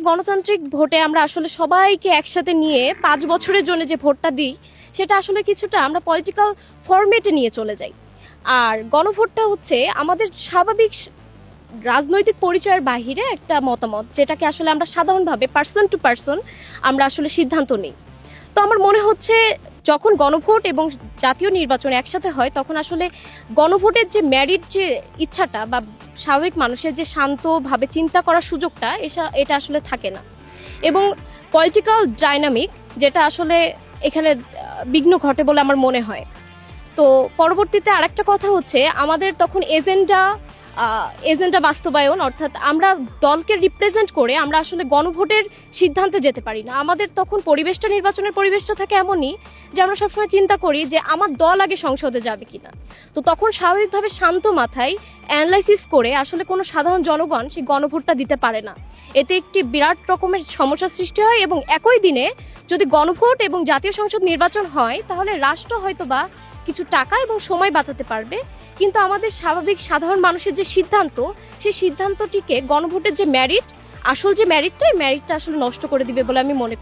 গণতান্ত্রিক ভোটে আমরা আসলে সবাইকে একসাথে নিয়ে 5 বছরের জন্য যে ভোটটা দিই সেটা আসলে কিছুটা আমরা পলিটিক্যাল ফরম্যাটে নিয়ে চলে যাই। আর গণভোটটা হচ্ছে আমাদের স্বাভাবিক রাজনৈতিক পরিচয়ের বাহিরে একটা মতামত, যেটাকে আসলে আমরা সাধারণভাবে পার্সন টু পার্সন আমরা আসলে সিদ্ধান্ত নিই। তো আমার মনে হচ্ছে যখন গণভোট এবং জাতীয় নির্বাচন একসাথে হয় তখন আসলে গণভোটের যে ম্যারিট যে ইচ্ছাটা বা স্বাভাবিক মানুষের যে শান্তভাবে চিন্তা করার সুযোগটা এটা আসলে থাকে না, এবং পলিটিক্যাল ডাইনামিক যেটা আসলে এখানে বিঘ্ন ঘটে বলে আমার মনে হয়। তো পরবর্তীতে আরেকটা কথা হচ্ছে আমাদের তখন এজেন্ডা বাস্তবায়ন, অর্থাৎ আমরা দলকে রিপ্রেজেন্ট করে আমরা আসলে গণভোটের সিদ্ধান্তে যেতে পারি না। আমাদের তখন নির্বাচনের পরিবেশটা থাকে এমনই যে আমরা সবসময় চিন্তা করি যে আমার দল আগে সংসদে যাবে কিনা। তো তখন স্বাভাবিকভাবে শান্ত মাথায় অ্যানালাইসিস করে আসলে কোনো সাধারণ জনগণ সেই গণভোটটা দিতে পারে না। এতে একটি বিরাট রকমের সমস্যার সৃষ্টি হয়, এবং একই দিনে যদি গণভোট এবং জাতীয় সংসদ নির্বাচন হয় তাহলে রাষ্ট্র হয়তোবা কিছু টাকা এবং সময় বাঁচাতে পারবে, কিন্তু আমাদের স্বাভাবিক সাধারণ মানুষের যে সিদ্ধান্ত সেই সিদ্ধান্তটিকে গণভোটের যে ম্যারিট, আসল যে ম্যারিটটা আসলে নষ্ট করে দিবে বলে আমি মনে করি।